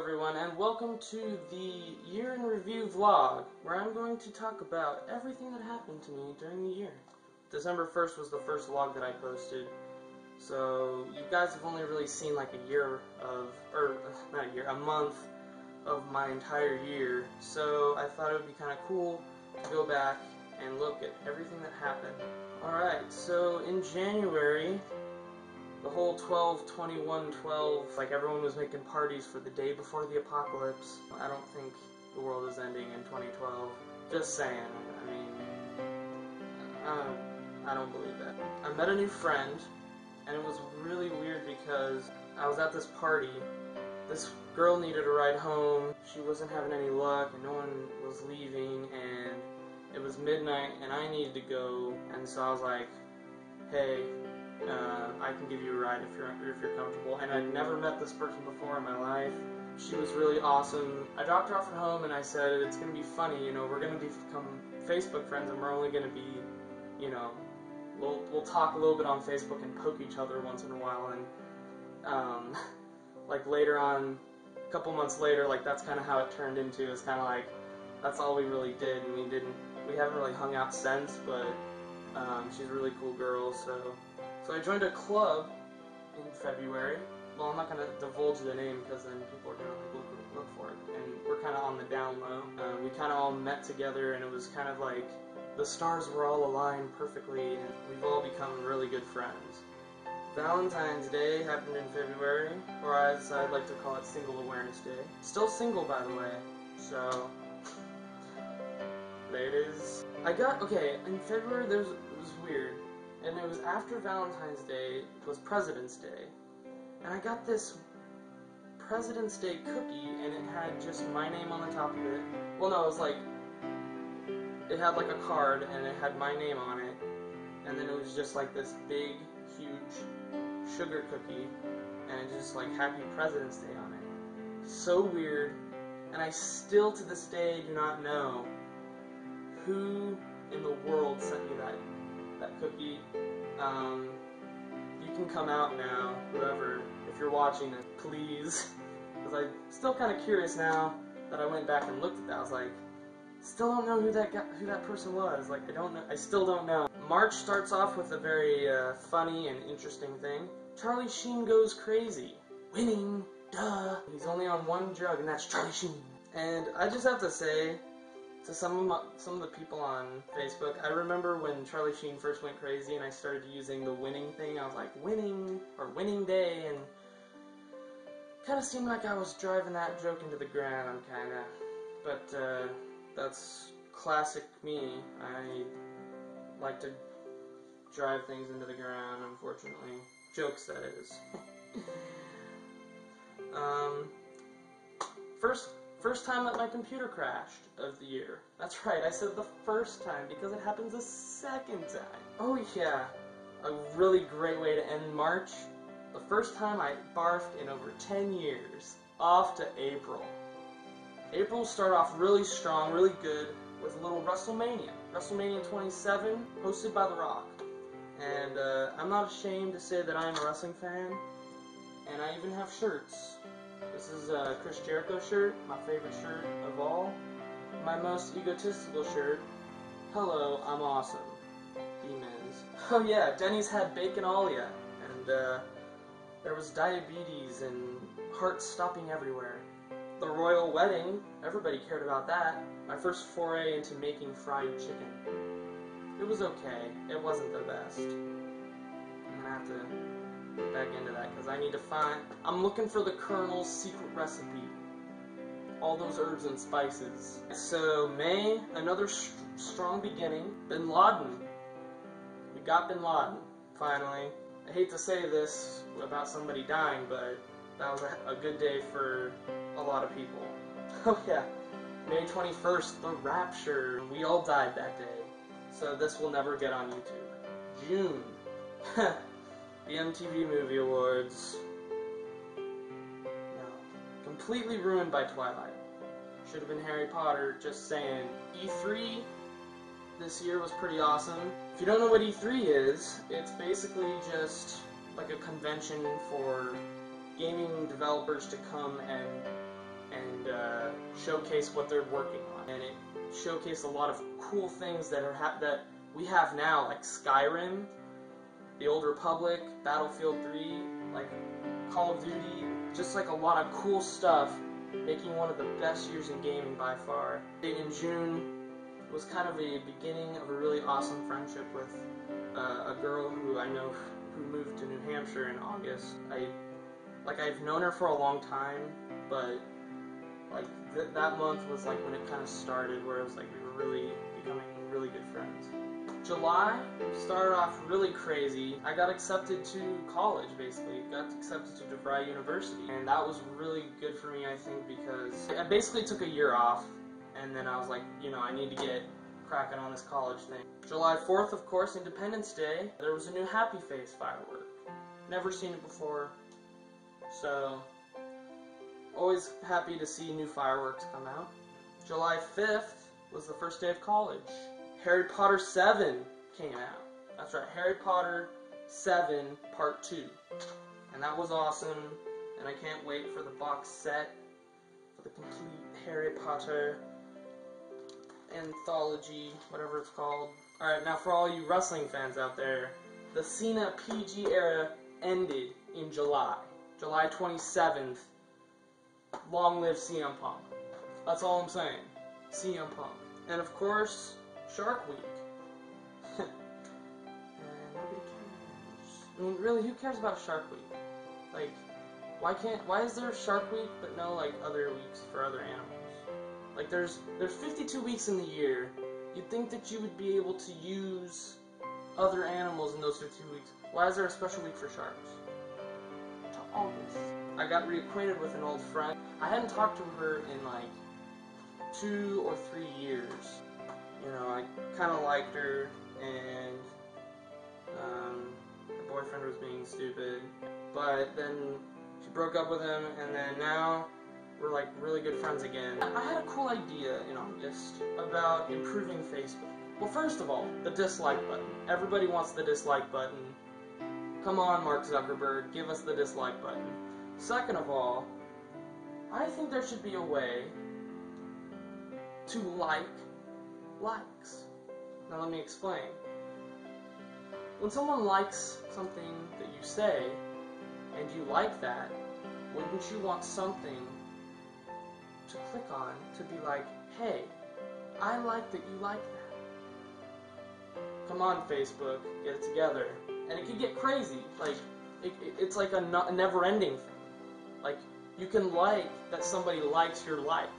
everyone, and welcome to the Year in Review vlog, where I'm going to talk about everything that happened to me during the year. December 1st was the first vlog that I posted, so you guys have only really seen like a year of, or not a year, a month of my entire year, so I thought it would be kind of cool to go back and look at everything that happened. Alright, so in January, the whole 12/21/12, like everyone was making parties for the day before the apocalypse. I don't think the world is ending in 2012. Just saying. I mean, I don't believe that. I met a new friend, and it was really weird because I was at this party. This girl needed a ride home. She wasn't having any luck, and no one was leaving, and it was midnight, and I needed to go, and so I was like, hey, I can give you a ride if you're comfortable. And I'd never met this person before in my life. She was really awesome. I dropped her off at home and I said, it's going to be funny, you know, we're going to become Facebook friends and we're only going to be, you know, we'll talk a little bit on Facebook and poke each other once in a while. And like later on, a couple months later, like that's kind of how it turned into. It's kind of like that's all we really did, and we haven't really hung out since, but she's a really cool girl. So I joined a club in February. Well, I'm not going to divulge the name because then people are going to look for it. And we're kind of on the down low. We kind of all met together, and it was kind of like the stars were all aligned perfectly, and we've all become really good friends. Valentine's Day happened in February, or as I'd like to call it, Single Awareness Day. Still single, by the way. So, ladies. Okay, in February it was weird. And it was after Valentine's Day, it was President's Day, and I got this President's Day cookie, and it had just my name on the top of it. Well, no, it was like, it had like a card, and it had my name on it, and then it was just like this big, huge sugar cookie, and it just like Happy President's Day on it. So weird, and I still to this day do not know who in the world sent me that cookie. You can come out now, whoever, if you're watching it, please, because I'm still kind of curious now that I went back and looked at that. I was like, still don't know who that person was. Like, I still don't know. March starts off with a very funny and interesting thing. Charlie Sheen goes crazy. Winning, duh. He's only on one drug, and that's Charlie Sheen. And I just have to say, to some of the people on Facebook, I remember when Charlie Sheen first went crazy and I started using the winning thing. I was like, winning, or winning day, and kind of seemed like I was driving that joke into the ground, kind of. But that's classic me. I like to drive things into the ground, unfortunately. Jokes, that is. First time that my computer crashed of the year. That's right, I said the first time because it happens a second time. Oh yeah, a really great way to end March. The first time I barfed in over 10 years. Off to April. April started off really strong, really good, with a little WrestleMania. WrestleMania 27, hosted by The Rock. And I'm not ashamed to say that I'm a wrestling fan, and I even have shirts. This is a Chris Jericho shirt, my favorite shirt of all. My most egotistical shirt, hello, I'm awesome. Demons. Oh yeah, Denny's had Baconalia, and there was diabetes and hearts stopping everywhere. The royal wedding, everybody cared about that. My first foray into making fried chicken. It was okay, it wasn't the best. I'm gonna have to get back into that because I need to I'm looking for the Colonel's secret recipe. All those herbs and spices. So May, another strong beginning. Bin Laden. We got Bin Laden, finally. I hate to say this about somebody dying, but that was a good day for a lot of people. Oh yeah, May 21st, the Rapture. We all died that day. So this will never get on YouTube. June. The MTV Movie Awards. No. Completely ruined by Twilight. Should have been Harry Potter, just saying. E3 this year was pretty awesome. If you don't know what E3 is, it's basically just like a convention for gaming developers to come and and showcase what they're working on. And it showcased a lot of cool things that that we have now, like Skyrim, The Old Republic, Battlefield 3, like Call of Duty, just like a lot of cool stuff, making one of the best years in gaming by far. In June was kind of a beginning of a really awesome friendship with a girl who I know who moved to New Hampshire in August. I've known her for a long time, but like that month was like when it kind of started, where it was like we were really becoming really good friends. July started off really crazy. I got accepted to college, basically. Got accepted to DeVry University, and that was really good for me, I think, because I basically took a year off, and then I was like, you know, I need to get cracking on this college thing. July 4th, of course, Independence Day, there was a new Happy Face firework. Never seen it before, so always happy to see new fireworks come out. July 5th was the first day of college. Harry Potter 7 came out. That's right, Harry Potter 7 Part 2. And that was awesome, and I can't wait for the box set, for the complete Harry Potter anthology, whatever it's called. Alright, now for all you wrestling fans out there, the Cena PG era ended in July. July 27th. Long live CM Punk. That's all I'm saying. CM Punk. And of course, Shark Week. And nobody cares. I mean, really, who cares about Shark Week? Like, why is there Shark Week but no, like, other weeks for other animals? Like, there's 52 weeks in the year. You'd think that you would be able to use other animals in those 52 weeks. Why is there a special week for sharks? To August. I got reacquainted with an old friend. I hadn't talked to her in like 2 or 3 years. You know, I kind of liked her, and her boyfriend was being stupid. But then she broke up with him, and then now we're like really good friends again. I had a cool idea in August about improving Facebook. Well, first of all, the dislike button. Everybody wants the dislike button. Come on, Mark Zuckerberg, give us the dislike button. Second of all, I think there should be a way to like likes. Now let me explain. When someone likes something that you say, and you like that, wouldn't you want something to click on to be like, hey, I like that you like that. Come on, Facebook, get it together. And it could get crazy. Like, it's like a never-ending thing. Like, you can like that somebody likes your like.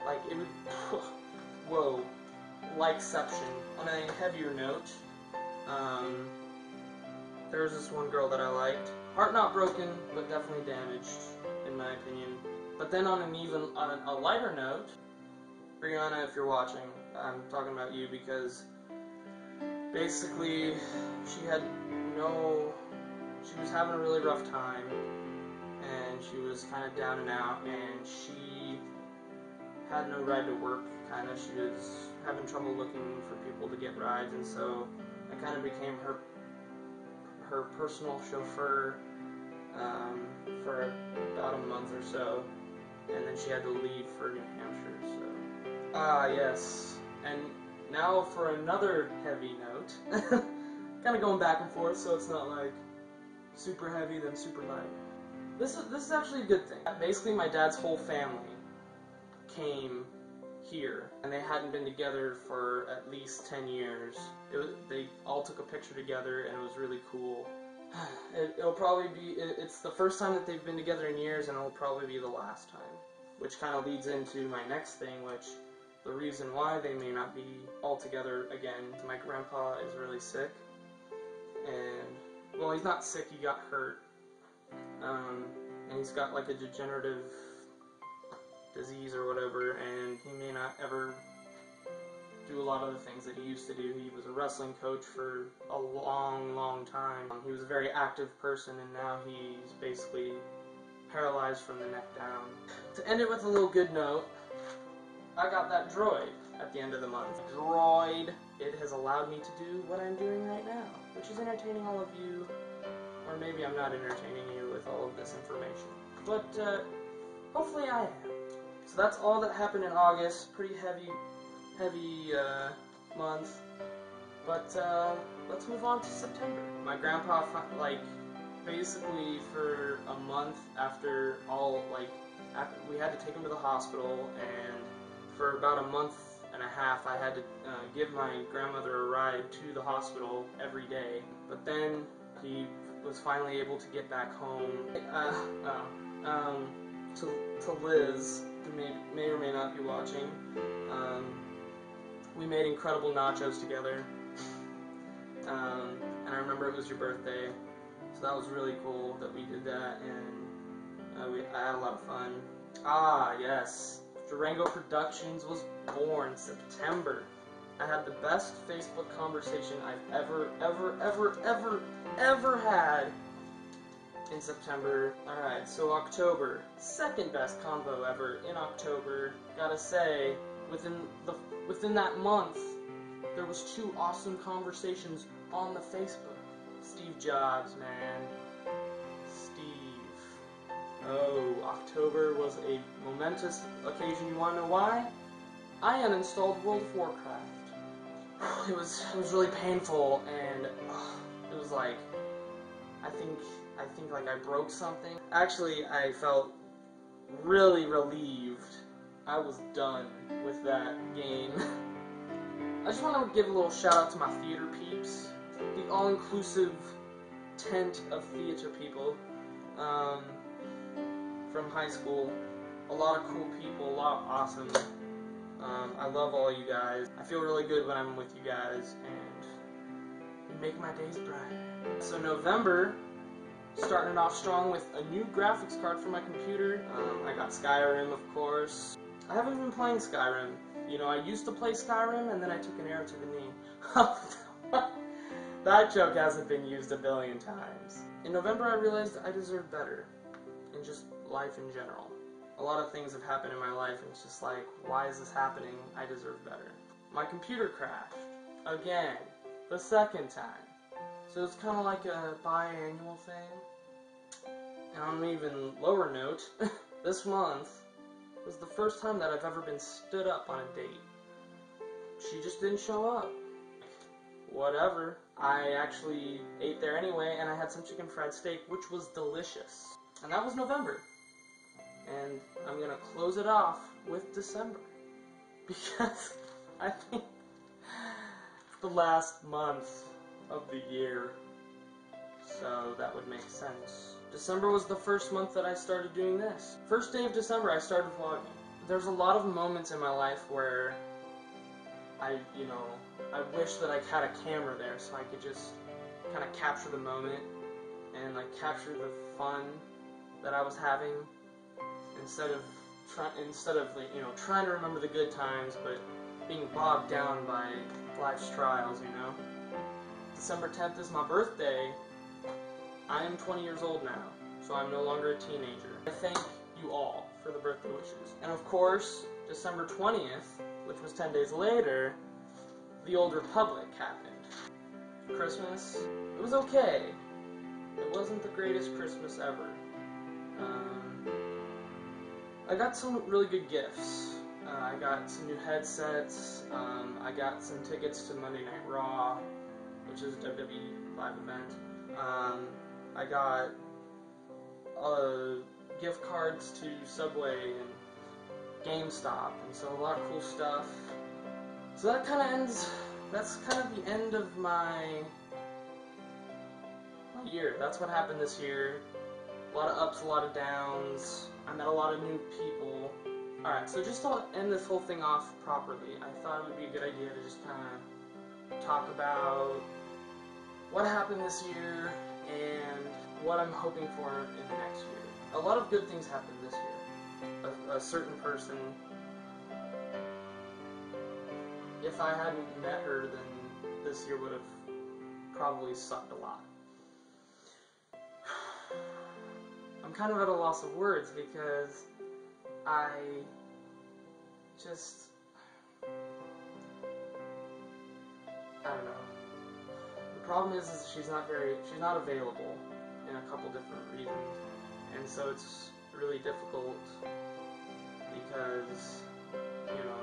Like, it would, whoa, likeception. On a heavier note, there was this one girl that I liked. Heart not broken, but definitely damaged, in my opinion. But then on a lighter note, Brianna, if you're watching, I'm talking about you because basically she was having a really rough time, and she was kind of down and out, and she had no ride to work, kind of. She was having trouble looking for people to get rides, and so I kind of became her personal chauffeur for about a month or so, and then she had to leave for New Hampshire, so. Yes. And now for another heavy note. Kind of going back and forth, so it's not like super heavy then super light. This is actually a good thing. Basically, my dad's whole family came here, and they hadn't been together for at least 10 years. They all took a picture together, and it was really cool. It'll probably be, it's the first time that they've been together in years, and it'll probably be the last time. Which kind of leads into my next thing, which the reason why they may not be all together again. My grandpa is really sick, and, well, he's not sick, he got hurt, and he's got like a degenerative disease or whatever, and he may not ever do a lot of the things that he used to do. He was a wrestling coach for a long, long time. He was a very active person, and now he's basically paralyzed from the neck down. To end it with a little good note, I got that droid at the end of the month. Droid, it has allowed me to do what I'm doing right now, which is entertaining all of you, or maybe I'm not entertaining you with all of this information. But, hopefully I am. So that's all that happened in August. Pretty heavy month. But let's move on to September. My grandpa, basically for a month after we had to take him to the hospital, and for about a month and a half I had to give my grandmother a ride to the hospital every day. But then he was finally able to get back home. To Liz, who may or may not be watching, we made incredible nachos together. And I remember it was your birthday, so that was really cool that we did that, and I had a lot of fun. Ah, yes. Jerango Productions was born September. I had the best Facebook conversation I've ever had in September. Alright, so October. Second best convo ever in October. Gotta say, within that month, there was 2 awesome conversations on the Facebook. Steve Jobs, man. Steve. Oh, October was a momentous occasion. You wanna know why? I uninstalled World of Warcraft. It was really painful, and it was like, I think like I broke something. Actually, I felt really relieved. I was done with that game. I just want to give a little shout out to my theater peeps, the all-inclusive tent of theater people from high school. A lot of cool people, a lot of awesome. I love all you guys. I feel really good when I'm with you guys, and you make my days bright. So November, starting it off strong with a new graphics card for my computer. I got Skyrim, of course. I haven't been playing Skyrim. You know, I used to play Skyrim, and then I took an arrow to the knee. That joke hasn't been used a billion times. In November, I realized I deserve better, in just life in general. A lot of things have happened in my life, and it's just like, why is this happening? I deserve better. My computer crashed. Again. The second time. So it's kind of like a biannual thing. And on an even lower note, this month was the first time that I've ever been stood up on a date. She just didn't show up. Whatever. I actually ate there anyway, and I had some chicken fried steak, which was delicious. And that was November. And I'm gonna close it off with December, because I think it's the last month of the year, so that would make sense. December was the first month that I started doing this. First day of December, I started vlogging. There's a lot of moments in my life where I wish that I had a camera there so I could just kind of capture the moment and like capture the fun that I was having, instead of trying to remember the good times, but being bogged down by life's trials, you know. December 10th is my birthday. I am 20 years old now, so I'm no longer a teenager. I thank you all for the birthday wishes. And of course, December 20th, which was 10 days later, the Old Republic happened. Christmas, it was okay. It wasn't the greatest Christmas ever. I got some really good gifts. I got some new headsets. I got some tickets to Monday Night Raw, which is a WWE live event. I got gift cards to Subway and GameStop, and so a lot of cool stuff. So that kind of ends. That's kind of the end of my year. That's what happened this year. A lot of ups, a lot of downs. I met a lot of new people. Alright, so just to end this whole thing off properly, I thought it would be a good idea to just kind of talk about what happened this year and what I'm hoping for in the next year. A lot of good things happened this year. A certain person, if I hadn't met her, then this year would have probably sucked a lot. I'm kind of at a loss of words because I don't know. The problem is she's not available in a couple different reasons, and so it's really difficult. because, you know,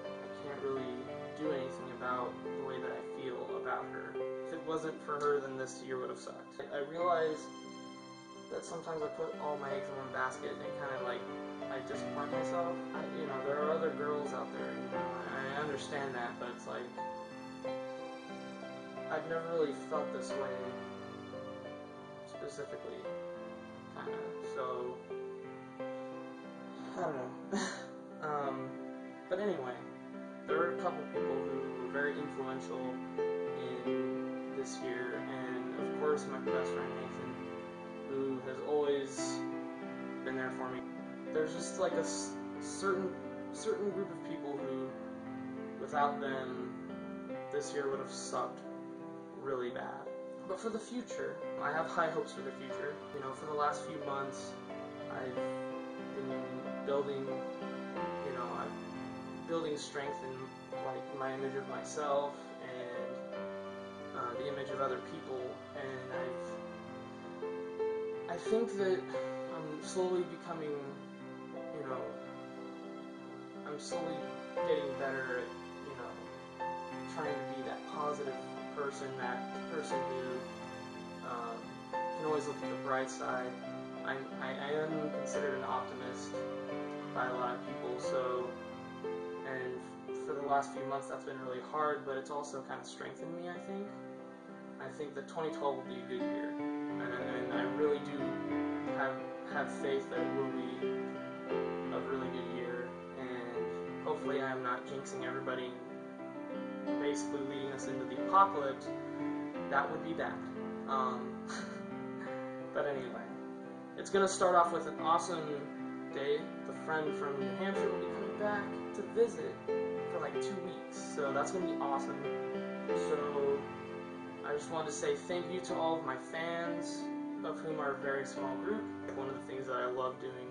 I can't really do anything about the way that I feel about her. If it wasn't for her, then this year would have sucked. I realize that sometimes I put all my eggs in one basket and kind of like, I disappoint myself. You know, there are other girls out there, you know, and I understand that, but it's like, I've never really felt this way specifically, kind of, so, I don't know. But anyway, there are a couple people who were very influential in this year, and of course my best friend Nathan, who has always been there for me. There's just like a certain group of people who, without them, this year would have sucked really bad. But for the future, I have high hopes for the future. You know, for the last few months, I've been building, you know, I'm building strength in like my image of myself and the image of other people, and I think that I'm slowly becoming, you know, I'm slowly getting better at, you know, trying to be that positive person, that person who can always look at the bright side. I am considered an optimist by a lot of people, so, and for the last few months that's been really hard, but it's also kind of strengthened me, I think. I think that 2012 will be a good year, and I really do have faith that it will be a really good year, and hopefully I am not jinxing everybody and basically leading us into the apocalypse. That would be bad. But anyway, it's going to start off with an awesome day. The friend from New Hampshire will be coming back to visit for like 2 weeks, so that's going to be awesome. So I just wanted to say thank you to all of my fans, of whom are a very small group. One of the things that I love doing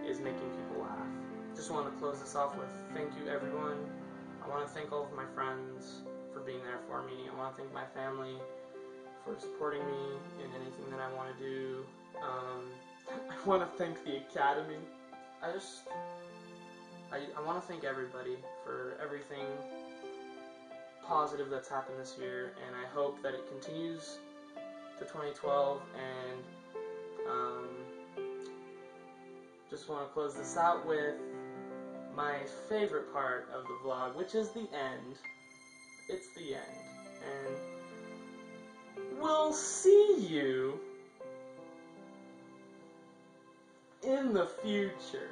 is making people laugh. Just want to close this off with thank you everyone. I want to thank all of my friends for being there for me. I want to thank my family for supporting me in anything that I want to do. I want to thank the Academy. I want to thank everybody for everything positive that's happened this year, and I hope that it continues to 2012, and just want to close this out with my favorite part of the vlog, which is the end. It's the end, and we'll see you in the future.